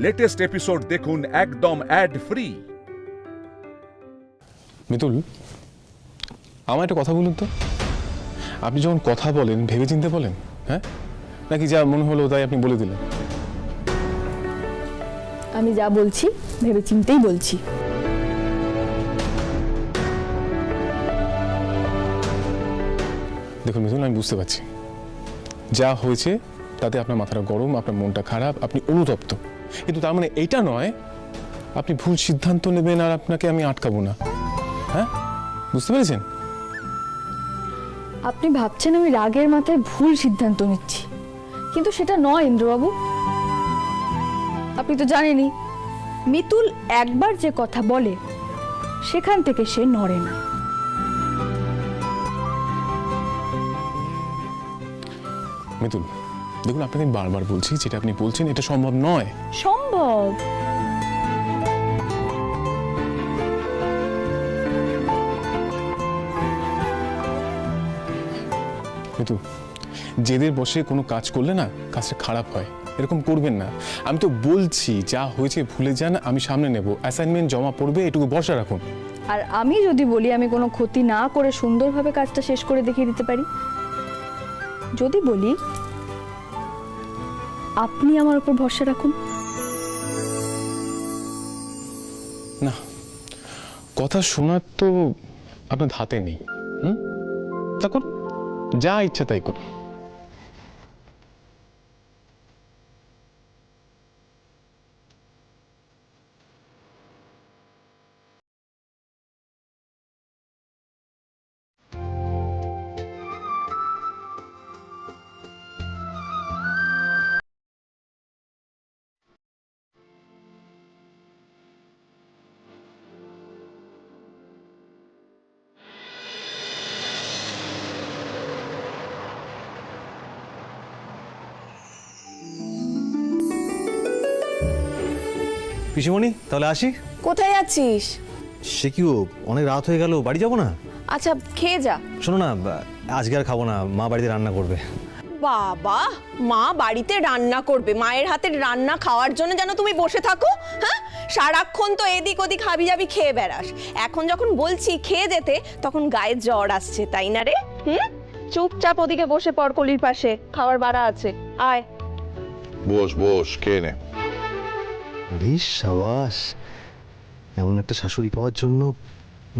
Latest episode দেখুন একদম add free. Mitul, আমার একটা কথা বলুন তো, আপনি যখন কথা বলেন ভেবে চিন্তে বলেন, হ্যাঁ, নাকি যা মনে হলো তাই আপনি বলে দিলেন? আমি যা বলছি ভেবে চিন্তেই বলছি। দেখুন মিতুল, আমি বুঝতে পারছি যা হয়েছে তাতে আপনার মাথাটা গরম, আপনার মনটা খারাপ, আপনি অনুতপ্ত, কিন্তু তার মানে এইটা নয় আপনি ভুল সিদ্ধান্ত নেবেন আর আপনাকে আমি আটকাবো না। হ্যাঁ, বুঝতে পেরেছেন? আপনি ভাবছেন আমি রাগের মাথায় ভুল সিদ্ধান্ত নিচ্ছি, কিন্তু সেটা নয় ইন্দ্রবাবু। আপনি তো জানেনই মিতুল একবার যে কথা বলে সেখান থেকে সে নড়ে না। মিতুল দেখুন, আপনাকে আমি বারবার বলছি যেটা আপনি বলছেন এটা সম্ভব নয়। সম্ভব। মিতুল, জেদের বসে কোনো কাজ করলে না কাজটা খারাপ হয়, এরকম করবেন না। আমি তো বলছি যা হয়েছে ভুলে যান, আমি সামনে নেব, অ্যাসাইনমেন্ট জমা পড়বে, এটুকু ভরসা রাখুন। আর আমি যদি বলি আমি কোনো ক্ষতি না করে সুন্দরভাবে কাজটা শেষ করে দেখিয়ে দিতে পারি, যদি বলি আপনি আমার উপর ভরসা রাখুন। না, কথা শোনার তো আপনার হাতে নেই। তখন যা ইচ্ছা তাই করুন। পিসিমণি, তাহলে আসি। কোথায় যাচ্ছিস? সে কি, অনেক রাত হয়ে গেল, বাড়ি যাবো না? আচ্ছা খেয়ে যা। শোনো না, আজকে আর খাবো না, মা বাড়িতে রান্না করবে। বাবা, মা বাড়িতে রান্না করবে? মায়ের হাতের রান্না খাওয়ার জন্য যেন তুমি বসে থাকো? হ্যাঁ, সারাক্ষণ তো এদিক ওদিক হাবি যাবি খেয়ে বেড়াস। এখন যখন বলছি খেয়ে যেতে, তখন গায়ে জ্বর আসছে, তাই না রে? চুপচাপ ওদিকে বসে পড় কলির পাশে, খাবার বাড়া আছে, আয়। বস বস, খেয়ে নে। বেশ সাবাস, এমন একটা শাশুড়ি পাওয়ার জন্য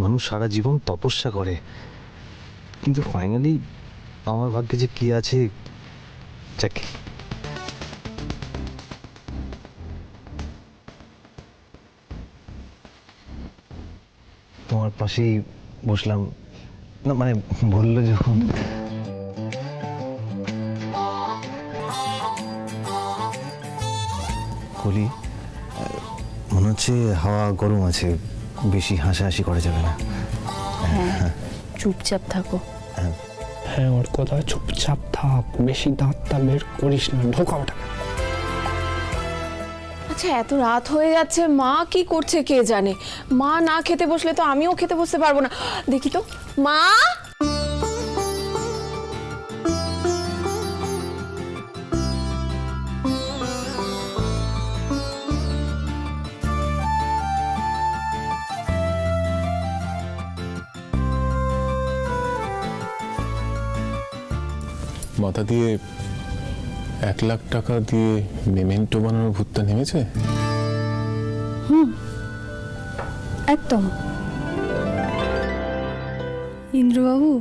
মানুষ সারা জীবন তপস্যা করে, কিন্তু ফাইনালি আমার ভাগ্যে যে কি আছে, যাক। তোমার পাশেই বসলাম না, মানে বললো যখন। কলি, মনে হচ্ছে হাওয়া গরম আছে, বেশি হাসাহাসি করা যাবে না। হ্যাঁ, চুপচাপ থাকো। হ্যাঁ, ওর কথা চুপচাপ থাক, বেশি দাঁতটা বের করিস না, ঢোকা ওটাকে। আচ্ছা, এত রাত হয়ে যাচ্ছে, মা কি করছে কে জানে? মা না খেতে বসলে তো আমিও খেতে বসতে পারবো না। দেখি তো, মা। মাথা দিয়ে 1 লাখ টাকা দিয়ে মেমেন্টো বানানোর ভূতটা নেমেছে। একদম। ইন্দ্রবাবু,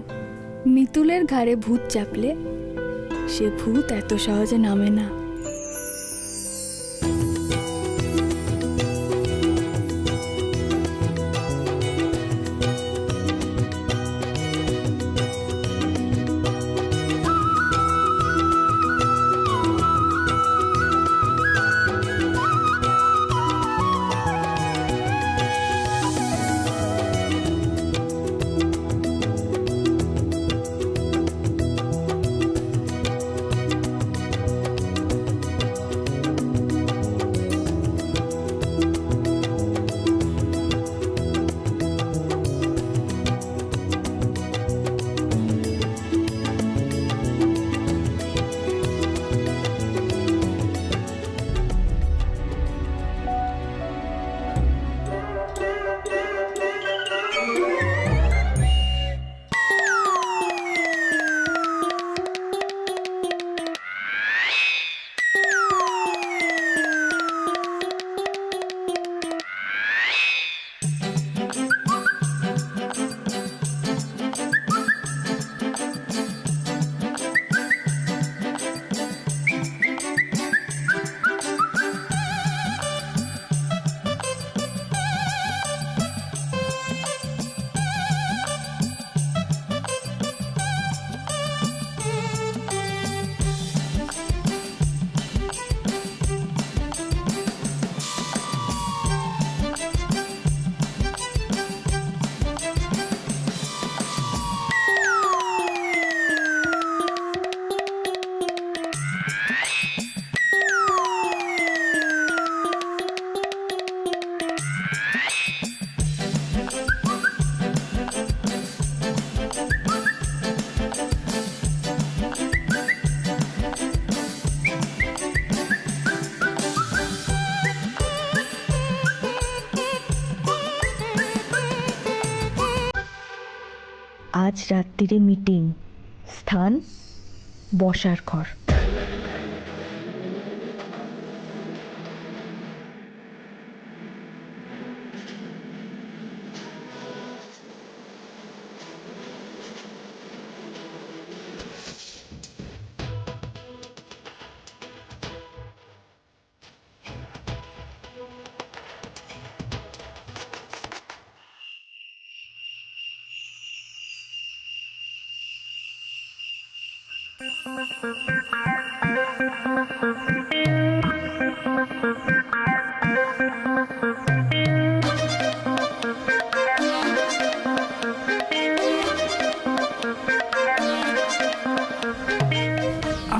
মিতুলের ঘাড়ে ভূত চাপলে সে ভূত এত সহজে নামে না। আজ রাত্রিরে মিটিং, স্থান বসার ঘর।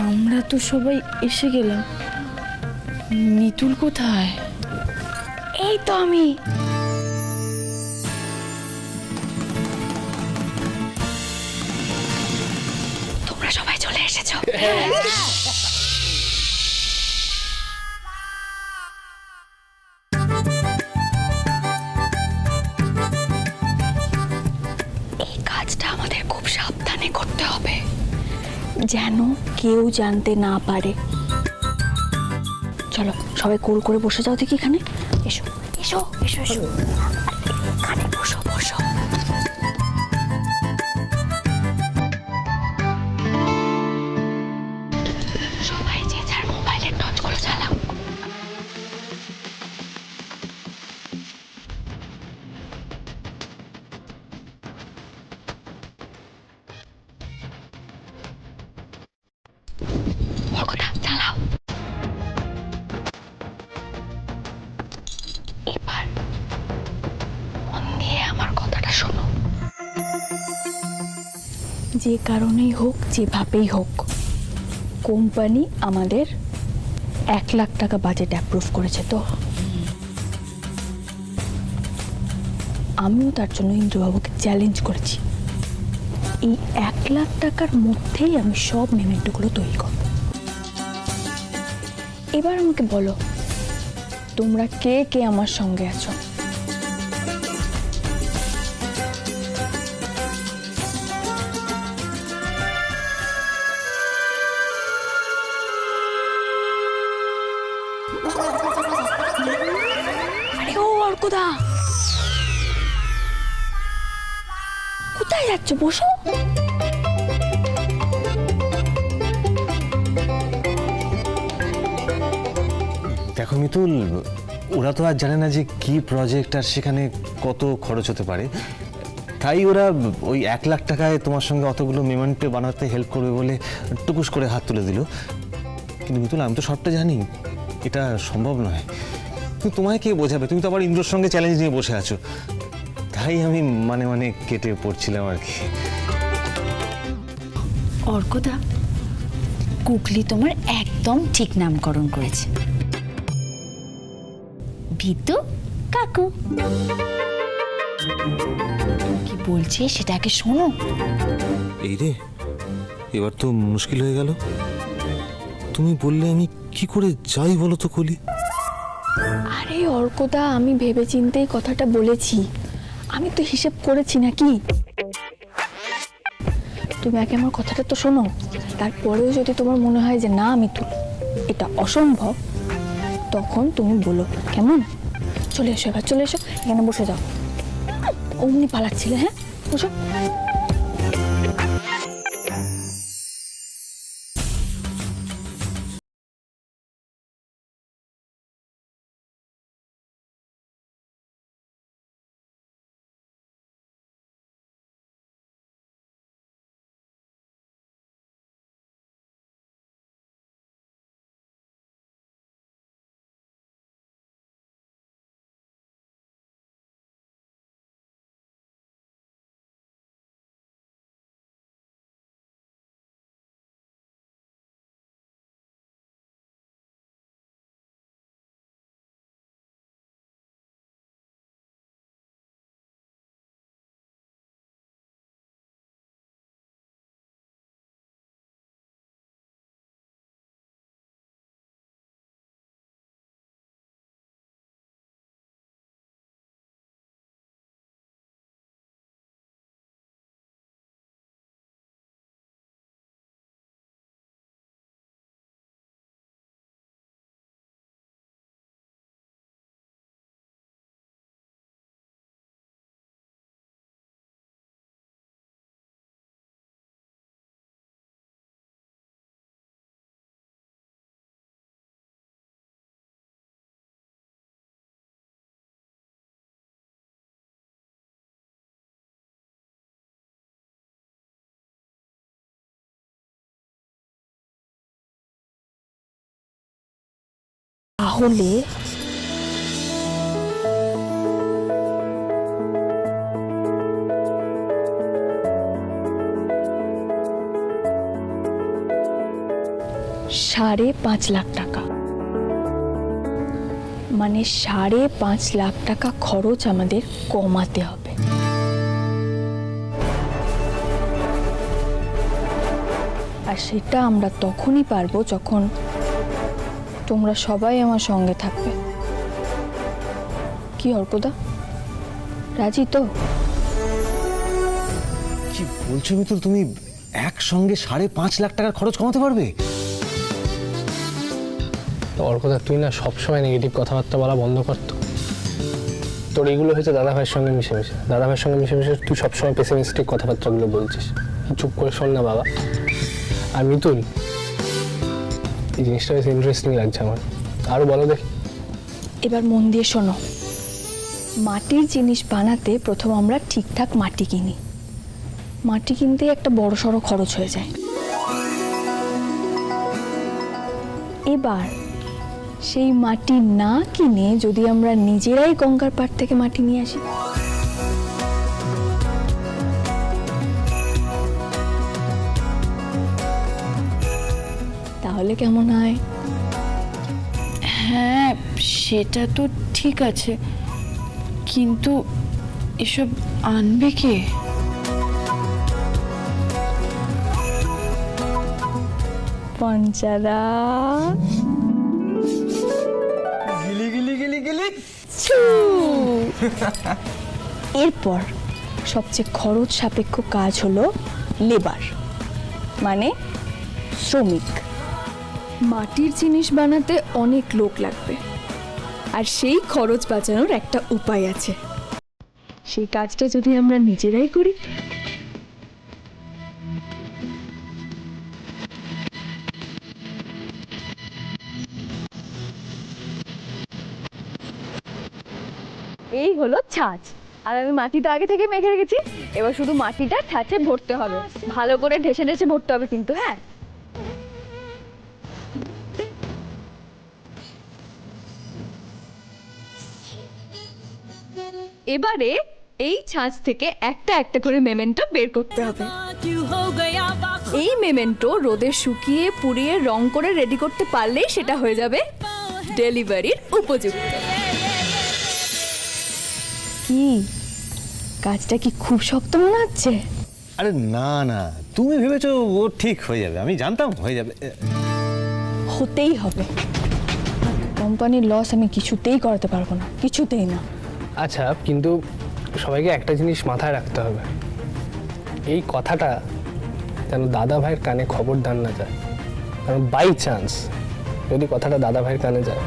আমরা তো সবাই এসে গেলাম, মিতুল কোথায়? এই তো আমি। তোমরা সবাই চলে এসেছো। এই কাজটা আমাদের খুব সাবধানে করতে হবে, যেন কেউ জানতে না পারে। চলো সবাই কোল করে বসে যাও দেখি এখানে। এসো এসো এসো এসো, এখানে বসো বসো। সবাই যে যার মোবাইলের টর্চগুলো জ্বালাও। অর্কদা চালাও। এবার মন দিয়ে আমার কথাটা শোনো। যে কারণেই হোক, যেভাবেই হোক, কোম্পানি আমাদের 1,00,000 টাকা বাজেট অ্যাপ্রুভ করেছে। তো আমিও তার জন্য ইন্দ্রবাবুকে চ্যালেঞ্জ করেছি, এই 1,00,000 টাকার মধ্যেই আমি সব মেমেন্টোগুলো তৈরি করব। এবার আমাকে বলো, তোমরা কে কে আমার সঙ্গে আছো? আরে ও অর্কদা, কোথায় যাচ্ছ? বসো। দেখো মিতুল, ওরা তো আর জানে না যে কি প্রজেক্ট আর সেখানে কত খরচ হতে পারে, তাই ওরা ওই 1,00,000 টাকায় তোমার সঙ্গে অতগুলো মেমেন্টো বানাতে হেল্প করবে বলে টুকুস করে হাত তুলে দিল। কিন্তু মিতুল, আমি তো সবটা জানি এটা সম্ভব নয়। কিন্তু তোমায় কে বোঝাবে? তুমি তো আবার ইন্দ্রর সঙ্গে চ্যালেঞ্জ নিয়ে বসে আছো, তাই আমি মানে মানে কেটে পড়ছিলাম আর কি। অর্কদা, কুকলি তোমার একদম ঠিক নামকরণ করেছে, ভিতু কাকু। কি বলছে সেটাকে শোনো। এই রে, এবার তো মুশকিল হয়ে গেল। তুমি বললে আমি কি করে যাই বলো তো কলি? আরে অর্কদা, আমি ভেবেচিন্তেই কথাটা বলেছি, আমি তো হিসেব করেছি নাকি। তুমি আগে আমার কথাটা তো শোনো, তারপরেও যদি তোমার মনে হয় যে না মিতুল এটা অসম্ভব, তখন তুমি বলো, কেমন? চলে এসো, এবার চলে এসো, এখানে বসে যাও। অমনি পালাচ্ছিলে, হ্যাঁ বসো। তাহলে $5.5 লাখ, মানে $5.5 লাখ খরচ আমাদের কমাতে হবে। আর সেটা আমরা তখনই পারবো যখন তোমরা সবাই আমার সঙ্গে থাকবে। কি অর্কদা, রাজি তো? কি বলছো মিতুল, তুমি একসঙ্গে $5.5 লাখ টাকার খরচ কমাতে পারবে? ওর কথা তুই না সবসময় নেগেটিভ কথাবার্তা বলা বন্ধ করতো। তোর এইগুলো হয়েছে দাদা ভাইয়ের সঙ্গে মিশেমিশে। দাদা ভাইয়ের সঙ্গে মিশেমিশে তুই সবসময় পেসিমিস্টিক কথাবার্তাগুলো বলছিস। চুপ করে শোন না বাবা। আর মিতুল, এই জিনিসটা বেশ ইন্টারেস্টিং লাগছে আমার, আরো বলো দেখি। এবার মন দিয়ে শোনো। মাটির জিনিস বানাতে প্রথম আমরা ঠিকঠাক মাটি কিনি। মাটি কিনতে একটা বড়সড় খরচ হয়ে যায়। এবার সেই মাটি না কিনে যদি আমরা নিজেরাই গঙ্গার পাড় থেকে মাটি নিয়ে আসি, তাহলে কেমন হয়? হ্যাঁ সেটা তো ঠিক আছে, কিন্তু এসব আনবে কে? পঞ্চারা এরপর সবচেয়ে খরচ সাপেক্ষ কাজ হলো লেবার, মানে শ্রমিক। মাটির জিনিস বানাতে অনেক লোক লাগবে, আর সেই খরচ বাঁচানোর একটা উপায় আছে। সেই কাজটা যদি আমরা নিজেরাই করি, এই হলো ছাঁচ। আর আমি মাটিটা আগে থেকে মেখে রেখেছি, এবার শুধু মাটিটা ছাঁচে ভরতে হবে। ভালো করে ঢেসে ঢেসে ভরতে হবে কিন্তু, হ্যাঁ। এবারে এই ছাঁচ থেকে একটা একটা করে মেমেন্টো বের করতে হবে। এই মেমেন্টো রোদে শুকিয়ে পুড়িয়ে রং করে রেডি করতে পারলেই সেটা হয়ে যাবে ডেলিভারির উপযুক্ত। কি কাজটা কি খুব শক্ত মনে হচ্ছে? আরে না না, তুমি ভেবেছো ও ঠিক হয়ে যাবে, আমি জানতাম হয়ে যাবে। হতেই হবে। কোম্পানির লস আমি কিছুতেই করতে পারবো না, কিছুতেই না। আচ্ছা, কিন্তু সবাইকে একটা জিনিস মাথায় রাখতে হবে, এই কথাটা যেন দাদা ভাইয়ের কানে খবরদার না যায়। কারণ বাই চান্স যদি কথাটা দাদা ভাইয়ের কানে যায়,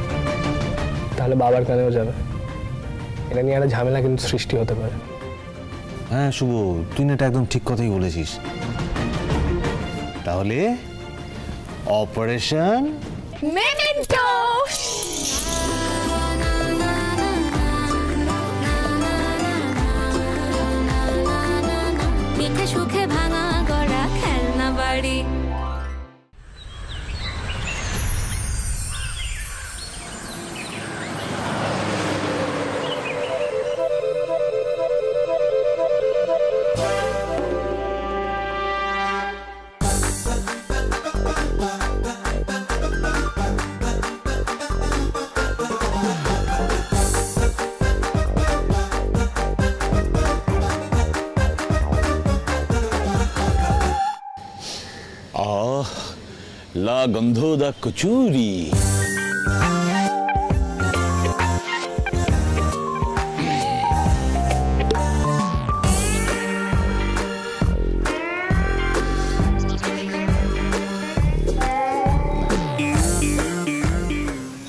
তাহলে বাবার কানেও যাবে। এটা নিয়ে একটা ঝামেলা কিন্তু সৃষ্টি হতে পারে। হ্যাঁ শুভ, তুই না এটা একদম ঠিক কথাই বলেছিস। তাহলে অপারেশন মেমেন্টো। পিঠে সুখে ভাঙা গড়া খেলনা বাড়ি। লা গন্ধোদা কচুরি।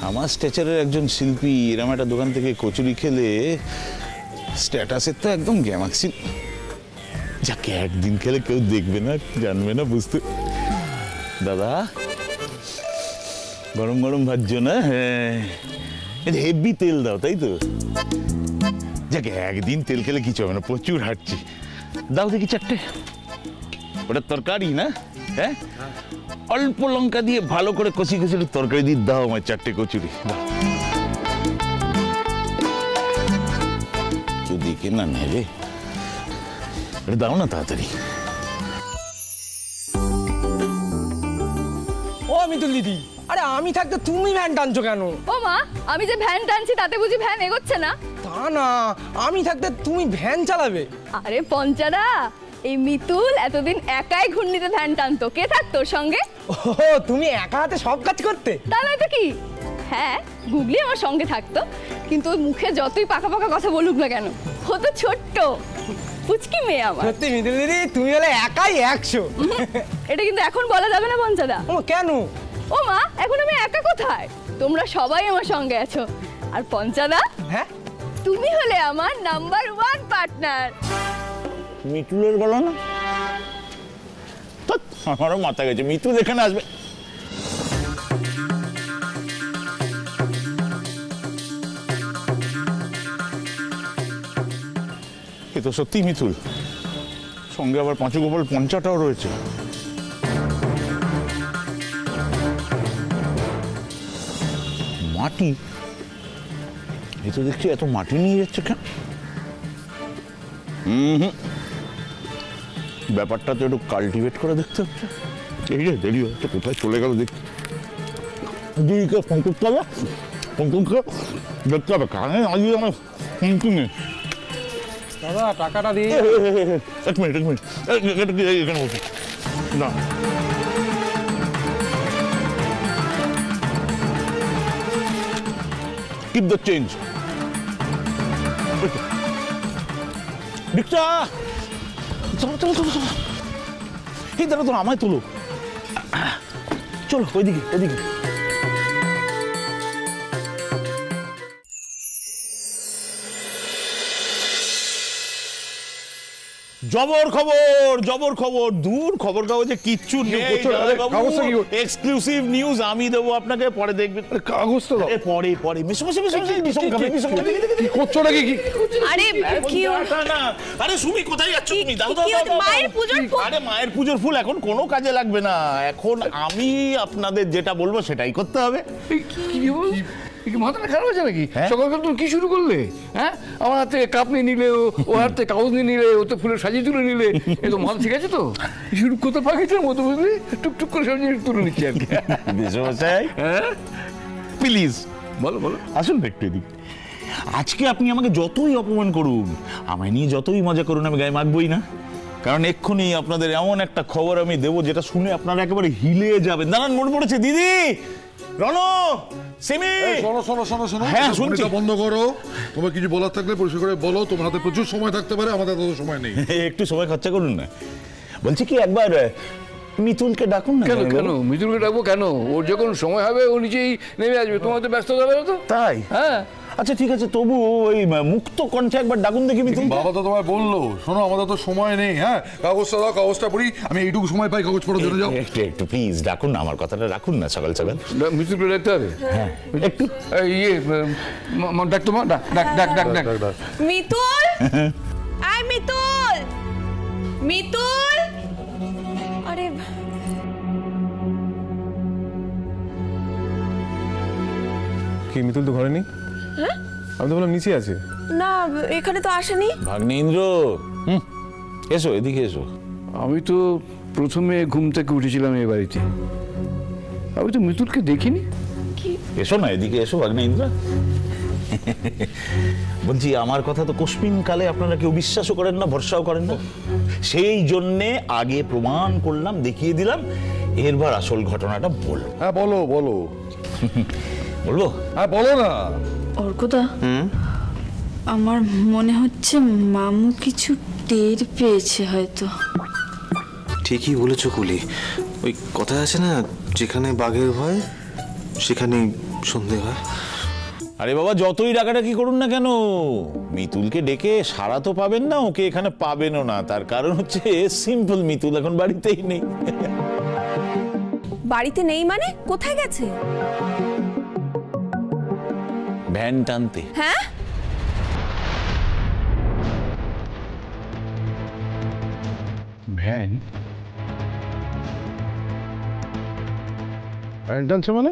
আমার স্ট্যাচারের একজন শিল্পী এরম একটা দোকান থেকে কচুরি খেলে স্ট্যাটাসের তো একদম গ্যামাক্সি। যাকে একদিন খেলে কেউ দেখবে না, জানবে না, বুঝতে। দাদা গরম গরম ভাজছো না? হ্যাঁ, হেভি তেল দাও, তাই তো? যাকে একদিন তেল খেলে কিছু হবে না, প্রচুর হাঁটছি। দাও দেখি চারটে। ওটা তরকারি না? হ্যাঁ, অল্প লঙ্কা দিয়ে ভালো করে কষি কষি তরকারি দিয়ে দাও আমার চারটে কচুরি দাও। সিগন্যাল নেই রে, এটা দাও না তাড়াতাড়ি। ও মিতুল দিদি, আরে আমি থাকতে তুমি ভ্যান টানছো কেন? ও মা, আমি যে ভ্যান টানছি তাতে বুঝি ভ্যান এগোচ্ছে না? তা না, আমি থাকতে তুমি ভ্যান চালাবে? আরে পঞ্চাদা, এই মিতুল এতদিন একাই ঘূর্ণিতে ভ্যান টানতো, কে থাকতো ওর সঙ্গে? ও তুমি একা হাতে সব কাজ করতে? তা নয় তো কি। হ্যাঁ, গুগলি আমার সঙ্গে থাকতো, কিন্তু ওই মুখে যতই পাকা পাকা কথা বলুক না কেন, ও তো ছোট্ট পুচকি মেয়ে আমার। সত্যি মিতুল দিদি, তুমি হলে একাই 100। এটা কিন্তু এখন বলা যাবে না পঞ্চাদা। ও কেন? ও মা, এখন আমি একা কোথায়? তোমরা সবাই আমার সঙ্গে আছো। আর পঞ্চাদা, হ্যাঁ, তুমি হলে আমার নাম্বার 1 পার্টনার। মিতুলের বলো না, আমারও মাথা গেছে, মিতুল এখানে আসবে। এ তো সত্যি মিতুল, সঙ্গে আবার পাঁচু গোপাল পঞ্চাটাও রয়েছে। মাটি, এ তো দেখছি এত মাটি নিয়ে যাচ্ছে কেন? ব্যাপারটা তো একটু কাল্টিভেট করে দেখতে হচ্ছে। এই রে দেরি হচ্ছে, কোথায় চলে গেল দেখি। দিদিকে ফোন করতে হবে, পঙ্কুকে দেখতে হবে, কানে আজকে আমার পঙ্কু নেই। দাদা টাকাটা দিয়ে। এক মিনিট এখানে বসে না। Keep the change. রিক্সা, চলো চলো চলো চলো, এই দাঁড়া, তোরা আমায় তোলো, চলো ওইদিকে ওইদিকে। জবর খবর, দূর খবর কাগজে কিচ্ছু নেই। এক্সক্লুসিভ নিউজ আমি দেবো আপনাকে, পরে দেখবেন। কাগজ তো দাও। পরে মিশো কি করছো নাকি? আরে কি আরে সুমি, কোথায় যাচ্ছ তুমি? দাও মায়ের পূজোর ফুল। আরে মায়ের পুজোর ফুল এখন কোনো কাজে লাগবে না, এখন আমি আপনাদের যেটা বলবো সেটাই করতে হবে। কি মাথাটা খারাপ হয়েছে নাকি? সকালকাল তুমি কি শুরু করলে? হ্যাঁ, আমার হাতে কাপ নিয়ে নিলে, ও হাতে কাগজ নিয়ে নিলে, ও তো ফুলের সাজিয়ে তুলে নিলে। এ তো মাথা ঠিক আছে তো? শুরু করতে পাখিটার মতো, বুঝলি, টুকটুক করে সব জিনিস তুলে নিচ্ছি আর কি। হ্যাঁ প্লিজ বলো বলো, আসুন না একটু এদিকে। আজকে আপনি আমাকে যতই অপমান করুন, আমায় নিয়ে যতই মজা করুন, আমি গায়ে মাখবই না। কারণ এক্ষুনি আপনাদের এমন একটা খবর আমি দেবো যেটা শুনে আপনারা একেবারে হিলে যাবেন। দাঁড়ান, মনে পড়েছে, দিদি, রনো, সিমি, শোনো, হ্যাঁ শুনছি। বন্ধ করো। তোমার কিছু বলার থাকলে পরিষ্কার করে বলো। তোমার হাতে প্রচুর সময় থাকতে পারে, আমাদের তত সময় নেই। একটু সময় খরচা করুন না। বলছি কি, একবার মিতুলকে ডাকুন না। কেন মিতুলকে ডাকবো কেন? ওর যখন সময় হবে ও নিজেই নেমে আসবে, তোমার তো ব্যস্ত যাবে তো। তাই? হ্যাঁ, আচ্ছা ঠিক আছে, তবু ওই মুক্ত কণ্ঠে একবার ডাকুন দেখি মিতুল। বাবা তো তোমায় বললো, শোনো আমাদের তো সময় নেই। হ্যাঁ, কাগজটা দাও, কাগজটা পড়ি। আমি এইটুকু সময় পাই কাগজ পড়ার জন্য। যাও একটু প্লিজ ডাকুন না, আমার কথাটা রাখুন না, সকাল সকাল। মিতুলকে ডাকতে হবে? হ্যাঁ একটু। ডাক তোমার, ডাক। মিতুল, আয় মিতুল, মিতুল। আরে কি মিতুল তো ঘরে নেই? আমি তো বললাম নিচে আছে। না, এখানে তো আসেনি। ভাগ্নে ইন্দ্র, এসো এদিকে এসো। আমি তো প্রথমে ঘুম থেকে উঠেছিলাম এই বাড়িতে, আমি তো মিতুলকে দেখিনি। এসো না এদিকে এসো ভাগ্নে ইন্দ্র। বলছি, আমার কথা তো কোশ্মিন কালে আপনারা কেউ বিশ্বাসও করেন না, ভরসাও করেন না। সেই জন্যে আগে প্রমাণ করলাম, দেখিয়ে দিলাম। এরবার আসল ঘটনাটা বলো। হ্যাঁ বলো। বলবো? হ্যাঁ বলো না। অর্কদা, আমার মনে হচ্ছে মামু কিছু টের পেয়েছে হয়তো। ঠিকই বলেছো কুলি। ওই কথা আছে না, যেখানে বাঘের ভয় সেখানেই সন্ধে হয়। আরে বাবা, যতই ডাকাডাকি করুন না কেন, মিতুলকে ডেকে সারা তো পাবেন না, ওকে এখানে পাবেনও না। তার কারণ হচ্ছে সিম্পল, মিতুল এখন বাড়িতেই নেই। বাড়িতে নেই মানে? কোথায় গেছে? ভ্যান টানতে। হ্যাঁ, ভ্যান টানছে মানে?